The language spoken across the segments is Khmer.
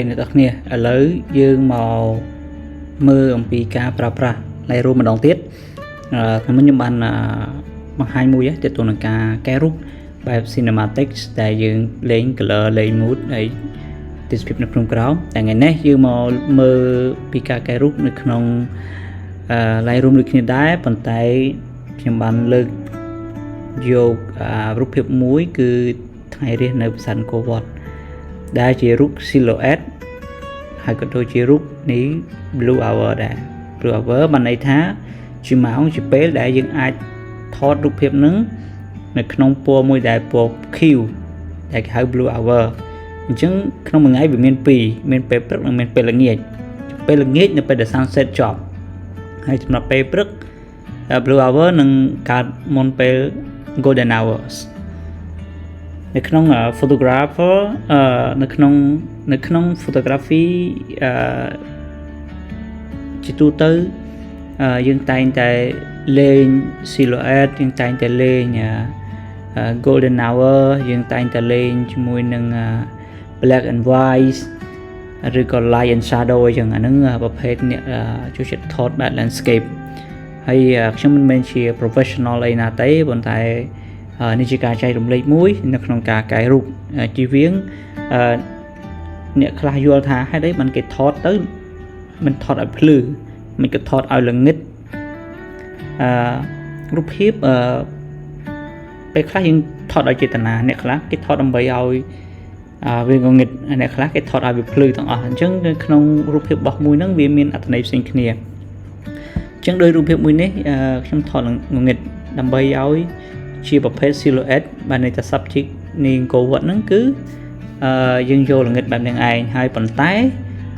អ្នកទាំងគ្នាឥឡូវយើងមកមើលអំពីការប្រើប្រាស់ Lightroom ម្ដងទៀតខ្ញុំបានបង្ហាញមួយទាក់ទងនឹងការកែរូបបែប cinematic ដែលយើងលេង color លេង mood ហើយ description នៅក្នុងក្រោមតែថ្ងៃនេះយើងមកមើលពីការកែរូបនៅក្នុង Lightroom ដូចគ្នាដែរប៉ុន្តែខ្ញុំបានលើកយករូបភាពមួយគឺថ្ងៃរះនៅប្រាសាទអង្គរវត្តដែលជារូប silhouette ហើយក៏ដូចជារូបនេះ blue hour ដែរ blue hour បានន័យថាជាម៉ោងជាពេលដែលយើងអាចថតរូបភាពនឹងនៅក្នុងពណ៌មួយដែលពណ៌ Q ដែលគេហៅ blue hour អញ្ចឹងក្នុងមួយថ្ងៃវាមាន2មានពេលព្រឹកនិងមានពេលល្ងាចពេលល្ងាចនៅពេលដែល sunset ចប់ហើយសម្រាប់ពេលព្រឹក blue hour នឹងកើតមុនពេល golden hours នៅក្នុង photographer នៅក្នុង photography ជាទូទៅយើងតែងតែលេង silhouette យើងតែងតែលេង golden hour យើងតែងតែលេងជាមួយនឹង black and white ឬក៏ light and shadow អញ្ចឹងអាហ្នឹងប្រភេទអ្នកចូលចិត្តថតបែប landscape ហើយខ្ញុំមិនមែនជា professional អីណាទេប៉ុន្តែនេះជាការចែករំលែកមួយនៅក្នុងការកែរូបជីវៀងអ្នកខ្លះយល់ថាហេតុអីបានគេថតទៅមិនថតឲ្យភ្លឺមិនក៏ថតឲ្យល្ងិតរូបភាពពេលខ្លះយើងថតឲ្យចេតនាអ្នកខ្លះគេថតដើម្បីឲ្យវាងងឹតអ្នកខ្លះគេថតឲ្យវាភ្លឺទាំងអស់អញ្ចឹងនៅក្នុងរូបភាពរបស់មួយហ្នឹងវាមានអត្ថន័យផ្សេងគ្នាអញ្ចឹងដោយរូបភាពមួយនេះខ្ញុំថតងងឹតដើម្បីឲ្យជាប្រភេទ silhouette បានន័យថា subject នៃអង្គរវត្តហ្នឹងគឺយើងយកល្ងិតបែបហ្នឹងឯងហើយប៉ុន្តែ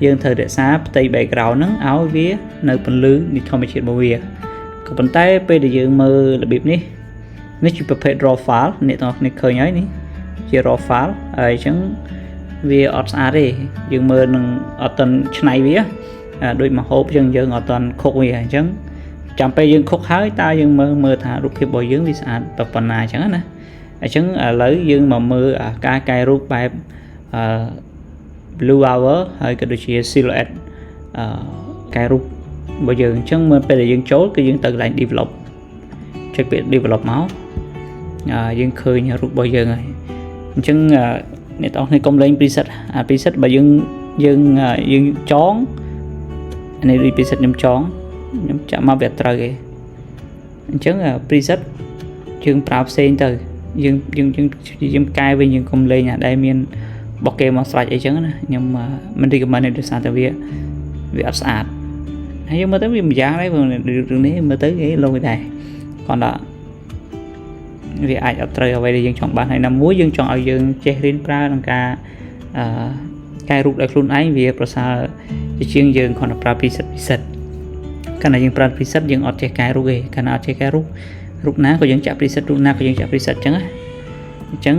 យើងត្រូវរក្សាផ្ទៃ background ហ្នឹងឲ្យវានៅពន្លឺនៃធម្មជាតិរបស់វាក៏ប៉ុន្តែពេលដែលយើងមើលរបៀបនេះជាប្រភេទ raw file អ្នកទាំងអស់គ្នាឃើញហើយនេះជា raw file ហើយអញ្ចឹងវាអត់ស្អាតទេយើងមើលនឹងអត់ទាន់ឆ្នៃវាដូចមកហូបអញ្ចឹងយើងអត់ទាន់ខុកវាអញ្ចឹងចាំពេលយើងខុកហើយតើយើងមើលថារូបភាពរបស់យើងវាស្អាតប៉ុណ្ណាអញ្ចឹងណាអញ្ចឹងឥឡូវយើងមកមើលការកែរូបបែបblue hour ហើយក៏ដូចជា silhouette កែរូបរបស់យើងអញ្ចឹងមើលពេលដែលយើងចូលគឺយើងទៅកន្លែង develop ចុចពាក្យ develop មកយើងឃើញរូបរបស់យើងហើយអញ្ចឹងអ្នកទាំងអស់គ្នាកុំលេង preset preset បើយើងចងនេះដូច preset ខ្ញុំចងខ្ញុំចាក់មកវាត្រូវទេអញ្ចឹង preset យើងប្រើផ្សេងទៅយើងកែវិញយើងកុំលេងដែលមានបោះគេមកស្រេចអីចឹងណាខ្ញុំមិន recommend ទេដោយសារតែវាអត់ស្អាតហើយយើងមើលទៅវាម្យ៉ាងដែររឿងនេះមើលទៅគេលងដែរគាត់ថាវាអាចអត់ត្រូវអ្វីដែលយើងចង់បានហើយណាមួយយើងចង់ឲ្យយើងចេះរៀនប្រើក្នុងការកែរូបដោយខ្លួនឯងវាប្រសើរជាងយើងគ្រាន់តែប្រើ preset កាលណាយើងប្រើ preset យើងអត់ចេះកែរូបទេកាលណាអត់ចេះកែរូបណាក៏យើងចាក់ preset រូបណាក៏យើងចាក់ preset ចឹងណាអញ្ចឹង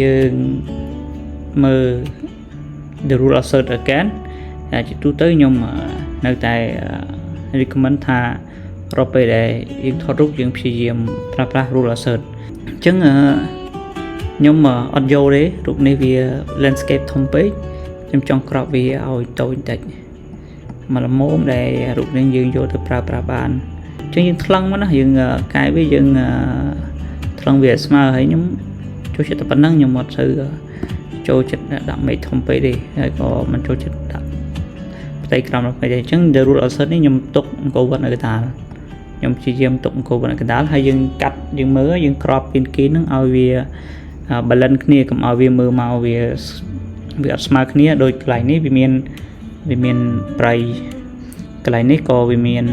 យើងមើល the rule of third again ជាទូទៅខ្ញុំនៅតែ recommend ថារាល់ពេលដែលយើងថតរូបយើងព្យាយាមប្រើប្រាស់ rule of third អញ្ចឹងខ្ញុំអត់យកទេរូបនេះវា landscape ធំពេកខ្ញុំចង់ក្របវាឲ្យតូចបន្តិចមកល្មមដែលរូបនេះយើងយកទៅប្រើប្រាស់បានអញ្ចឹងយើងថ្លឹងមកណាយើងកែវាយើងថ្លឹងវាស្មើហើយខ្ញុំចូលចិត្តតែប៉ុណ្្នឹងខ្ញុំអត់ទៅចូលចិត្តដាក់មេឃធំពេកទេហើយក៏មិនចូលចិត្តដាក់ផ្ទៃក្រោមពេកទេអញ្ចឹង the rule of third នេះខ្ញុំទុកអង្គរវត្តនៅកណ្ដាលខ្ញុំព្យាយាមទុកអង្គរវត្តនៅកណ្ដាលហើយយើងកាត់យើងមើលយើងក្របពីគីនឹងឲ្យវា balance គ្នាកុំឲ្យវាមើលមកវាអត់ស្មើគ្នាដោយកន្លែងនេះវាមានប្រៃកន្លែងនេះក៏វាមាន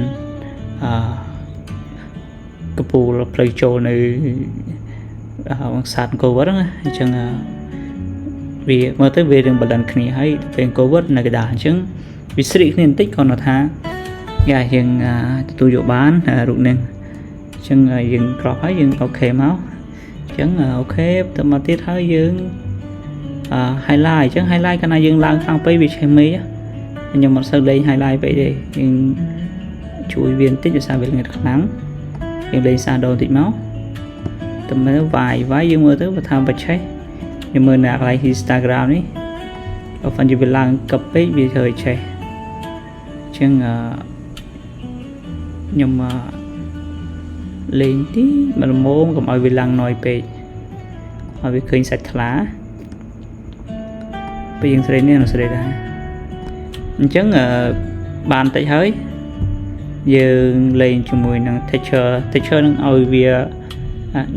កពូលផ្លូវចូលនៅប្រាសាទអង្គរវត្តហ្នឹងអញ្ចឹងវាមើលទៅវារឿង balance គ្នាហើយពេលអង្គរវត្តនៅកណ្ដាលអញ្ចឹងវាស្រីកគ្នាបន្តិចគាត់ថាយើងទទួលយកបានរូបនេះអញ្ចឹងយើងក្របហើយយើងអូខេមកអញ្ចឹងអូខេទៅមកទៀតហើយយើង highlight អញ្ចឹង highlight កាលណាយើងឡើងខាងពេកវាឆេះមេខ្ញុំមិនសូវលេង highlight ពេកទេយើងជួយវាបន្តិចដោយសារវាល្ងិតខ្លាំងយើងលេង shadow បន្តិចមកទៅមើលវាយយើងមើលទៅបើថាបច្ឆេះ nhưng mà nạc lại Instagram này ở phần chỉ về lang cập ấy vì thời trẻ nhưng nhưng mà lên tí mà mô còn mọi vì lang nói về mọi vì khơi sạch lá bây giờ sẽ đến nó sẽ ra chẳng bàn tại hơi giờ lên cho mùi năng texture năng ao vì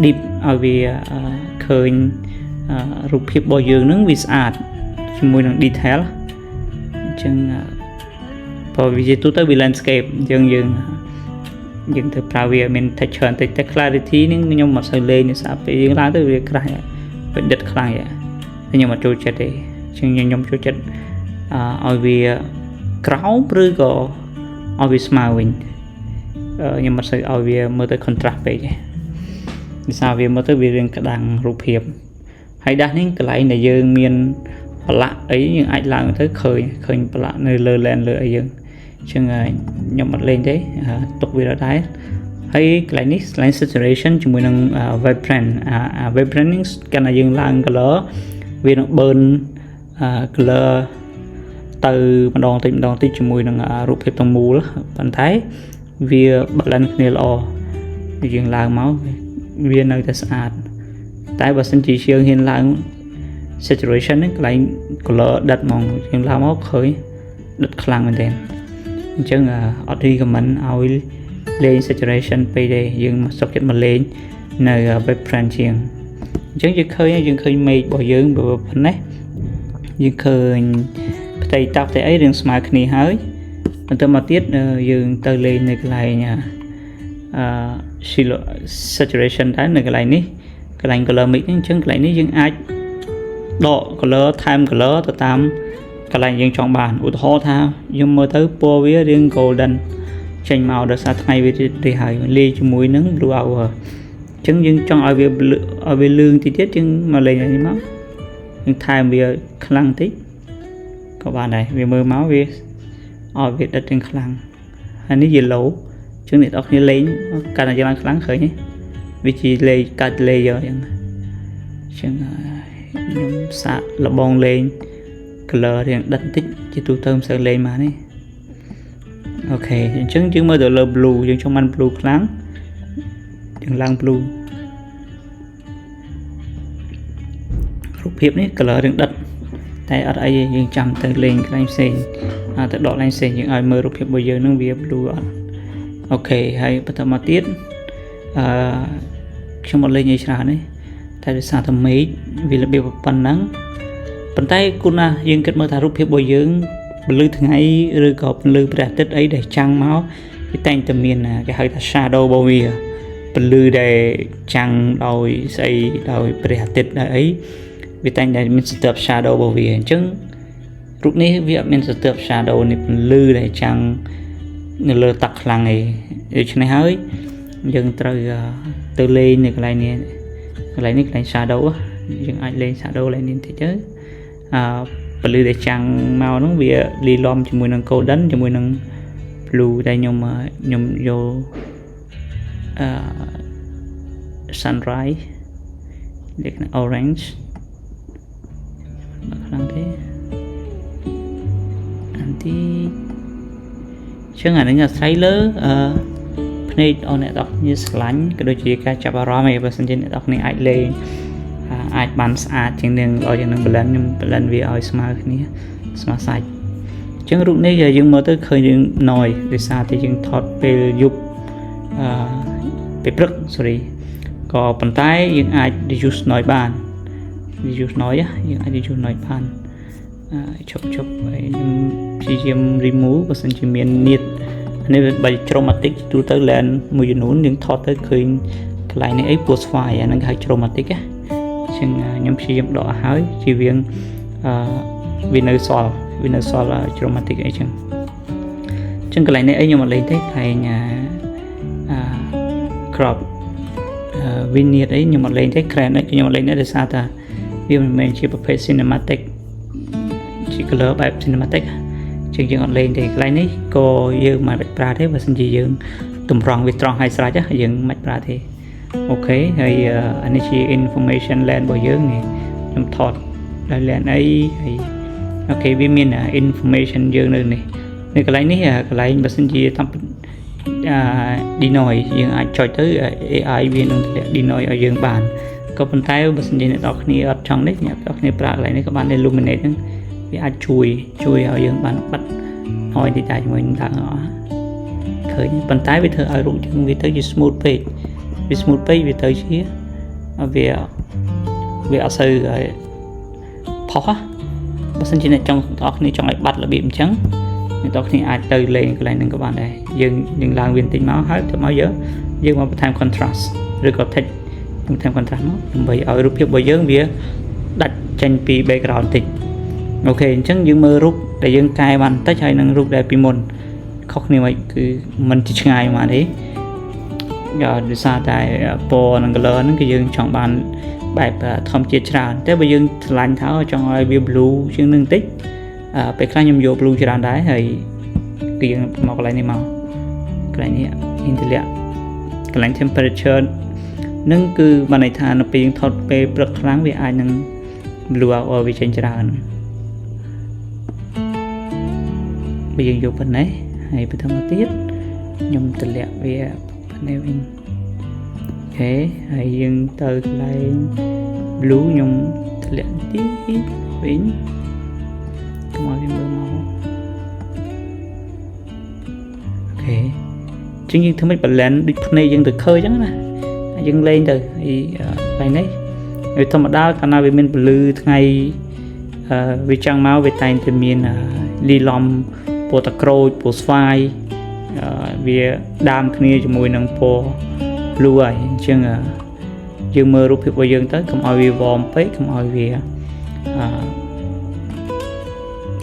deep ao vì khơi rụp hiệp bò dương nướng vì sạch cho mùi năng detail chẳng bởi vì tôi tới vì landscape dần từ prao vì mình texture tới clarity nhưng mà sao lên như sao phải dừng lại tới việc cái phải đứt khai vậy nhưng mà trôi chết đi chẳng như nhóm trôi chết ao vì cáo rư có ao vì smiling nhưng mà sự ao vì mới tới contrast vậy sao vì mới tới vì riêng cái đằng rụp hiệp hay đa những cái lại này dương miền lạ ấy nhưng ai làm tới khơi lạ nơi lơ lên lơ ấy dương chừng nhóm mặt lên đấy tục vì đó đấy hay cái này line saturation chúng mình đang vibrant cái này dương làm cái lỡ vì nó burn cái lỡ từ đòn tới chúng mình đang rụp hiệp tông mù đó bạn thấy vì bạn lên này lo dương làm máu vì nơi ta sạch tại bà sinh chỉ siêu hiện lại saturation ấy lại color đặt mỏng nhưng làm ốc khởi đặt khlang mình đèn chứ là ở đi của mình ao lên saturation pd nhưng mà sắp chết mà lên nơi vibrant chieng chứ dương khơi mây bỏ dương bởi phần đấy dương khơi tay tao tay ấy đừng smart này hơi mình tôi mà tiết dương tơ lên này cái này nha saturation đấy này cái này ní cái lạnh color mix nhưng chân cái lạnh ní dương ai độ color time color từ tam cái lạnh dương chọn bàn ủa ho tha nhưng mà tới po với riêng golden chanh màu được sao thay với thì hài ly cho muối nướng blue hour chân dương trong ở về lương thì tiết nhưng mà lên như máu nhưng time về khăn tích các bạn này về mưa máu về ở việt đất trên khăn anh ấy gì lẩu chứng này đọc như lấy cả là dân khăn khởi nhé vì chỉ lấy cả lấy giờ chẳng nhóm xạ là bong lên color thì đặt tích chỉ tu thơm sẽ lên mà này ok chứng mơ được là blue nhưng trong anh blue láng đừng lang blue rụp hiệp này color đừng đặt tại ở đây nhưng chẳng tới lên cái line sen tới độ line sen những ai mơ rụp hiệp bây giờ nó bị blue ok hay bắt đầu mà tiết trong một lên như thế này tại vì sao thầm mấy vì là biểu phần nắng phần tay cô na dương kết mơ thả rút hiệp bồi dưỡng lư thường ấy rồi có lư bạc tết ấy để trăng máu cái tay tầm miền là cái hơi ta shadow bao bìa lư để trăng đôi xây đôi bạc tết ấy vì tay này mình sẽ tập shadow bao bìa chứ lúc này việc mình sẽ tập shadow này lư để trăng người lơ tặc là này để cho này hơi dần từ lên này cái này shadow dừng ai lên shadow lại nên thì chứ và lưu để trăng màu nó bị li lom cho mùi năng câu đánh cho mùi năng blue đây nhưng mà vô sunrise để orange làm thế anti chứ ngày này trailer này on này đọc như lánh cái đôi chỉ cái chập vào mày và trên này đọc này ai lên ai bán sạch chẳng nên gọi chẳng nên blend vì ai smart này smart sạch chứ lúc này giờ dương mới tới khơi dương nồi để sao thì dương thọt về giúp về bực sorry có bàn tay dương ai đi use nồi bàn đi use nồi á dương ai đi use nồi bàn chụp chỉ dùng remove và xin chỉ miền nhiệt nên bài chromatic tôi tới lên mùi nún những thọt tới khơi cái này này ấy post file nó hay chromatic á chừng nhóm sử dụng đỏ hơi chỉ viên vinyl sol là chromatic ấy chừng cái này ấy nhưng mà lấy thế này nhà crop vinyl ấy nhưng mà lấy thế kren ấy nhưng mà lấy để sao ta vì mình chỉประเภท cinematic chỉ color bài cinematic chừng chừng lên thì cái này có dương mà bạch pra thế và xin gì dương tùm rong với tròn hay sao chứ dương mạch pra thì ok hay anh ấy chỉ information lên bao nhiêu này ខ្ញុំថតដែលលែនអីហើយអូខេវាមាន information យើងនៅនេះកន្លែងនេះកន្លែងបើសិនជាតាមdenoy យើងអាចចុចទៅ AI វានឹងតម្លាក់ denoy ឲ្យយើងបានក៏ប៉ុន្តែបើសិនជាអ្នកនរគ្នាអត់ចង់នេះអ្នកនរគ្នាប្រើកន្លែងនេះក៏បាន illuminate ហ្នឹងវាអាចជួយឲ្យយើងបានបិទឲ្យ data ជាមួយនឹងឡើងអស់ឃើញប៉ុន្តែវាធ្វើឲ្យរូបយើងវាទៅជា smooth ពេកវាទៅជាវាអត់សូវផុសបើសិនជាអ្នកចង់អ្នកគ្នាចង់ឲ្យបាត់របៀបអញ្ចឹងអ្នកទាំងគ្នាអាចទៅលេងកន្លែងហ្នឹងក៏បានដែរយើងឡើងវាបន្តិចមកហើយទៅមកយើងមកបន្ថែម contrast ឬក៏ text បន្ថែម contrast មកដើម្បីឲ្យរូបភាពរបស់យើងវាដាច់ចេញពី background បន្តិចអូខេអញ្ចឹងយើងមើលរូបដែលយើងកែបានបន្តិចហើយនឹងរូបដែលពីមុនខុសគ្នាវិញគឺมันជាឆ្ងាយមកទេដោយសារតែពណ៌និង color ហ្នឹងគឺយើងចង់បានបែបធម្មជាតិច្រើនតែបើយើងឆ្លាញ់ថាចង់ឲ្យវា blue ជាងនឹងបន្តិចពេលខ្លះខ្ញុំយក blue ច្រើនដែរហើយគឺយើងមកកន្លែងនេះមកកន្លែងនេះ intellect កន្លែង temperature នឹងគឺបានន័យថានៅពេលយើងថតពេលព្រឹកខ្លាំងវាអាចនឹង blue hour វាចេញច្រើនបើយើងយកប៉ុណ្ណេះហើយបន្តមកទៀតខ្ញុំតម្លាក់វាប៉ុណ្ណេះវិញអូខេហើយយើងទៅកន្លែង blue ខ្ញុំតម្លាក់ទីវិញកុំឲ្យវាមើលមកអូខេជាងយើងធ្វើមិន balance ដូចភ្នែកយើងទៅឃើញអញ្ចឹងណាយើងលេងទៅហើយកន្លែងនេះវាធម្មតាកាលណាវាមានពលឺថ្ងៃវាចាំងមកវាតែងតែមានលីឡំពណ៌តក្រូចពណ៌ស្វាយវាដាមគ្នាជាមួយនឹងពណ៌ blue ហើយអញ្ចឹងយើងមើលរូបភាពរបស់យើងទៅកុំឲ្យវាវមពេកកុំឲ្យវា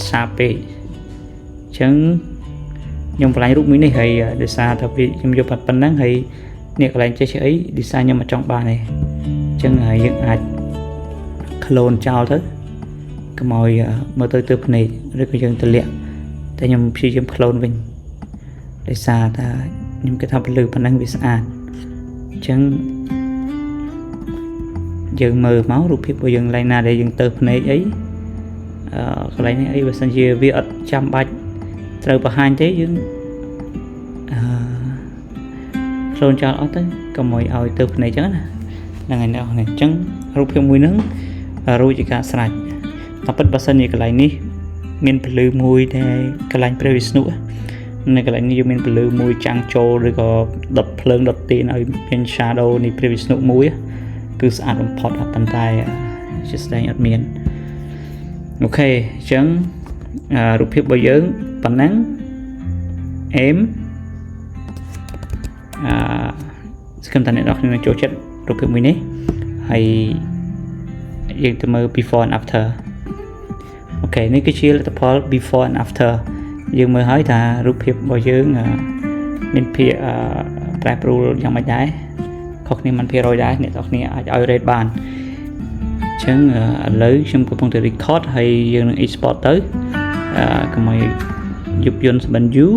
សាពេកអញ្ចឹងខ្ញុំបន្លាញរូបមួយនេះហើយដោយសារតែខ្ញុំយកប៉ុណ្ណឹងហើយនេះកន្លែងចេះអី design ខ្ញុំមកចង់បានទេអញ្ចឹងយើងអាច clone ចោលទៅកុំឲ្យមើលទៅភ្នែកឬក៏យើងតម្លាក់តែខ្ញុំព្យាយាម clone វិញដោយសារតែខ្ញុំគិតថាពលឺប៉ុណ្ណឹងវាស្អាតអញ្ចឹងយើងមើលមករូបភាពរបស់យើងឡើងណាដែលយើងទៅភ្នែកអីកន្លែងនេះអីបើសិនជាវាអត់ចាំបាច់ត្រូវបង្ហាញទេយើងclone ចោលអត់ទៅកុំឲ្យទៅភ្នែកអញ្ចឹងណាហ្នឹងហើយអ្នកនរអញ្ចឹងរូបភាពមួយហ្នឹងរួចជាការស្រេចតែពិតបើសិនជាកន្លែងនេះមានពលឺមួយដែលកន្លែងព្រះវិស្ណុនៅកន្លែងនេះយើងមានពលឺមួយចាំងចូលឬក៏ដុតភ្លើងដុតទៀនឲ្យមាន shadow នៃព្រះវិស្ណុមួយគឺស្អាតបំផុតប៉ុន្តែជាស្ដែងអត់មានអូខេអញ្ចឹងរូបភាពរបស់យើងប៉ុណ្ណឹងអេមសង្ឃឹមថាអ្នកនរគ្នានឹងចូលចិត្តរូបភាពមួយនេះហើយយើងទៅមើល before and after អូខេនេះគឺជាលទ្ធផល before and after យើងមើលហើយថារូបភាពរបស់យើងមានភាពប្រែប្រួលយ៉ាងម៉េចដែរខុសគ្នាមិន%ដែរអ្នកនរគ្នាអាចឲ្យ rate បានអញ្ចឹងឥឡូវខ្ញុំកំពុងតែ record ហើយយើងនឹង export ទៅកុំឲ្យយប់យន្តស្បិនយូរ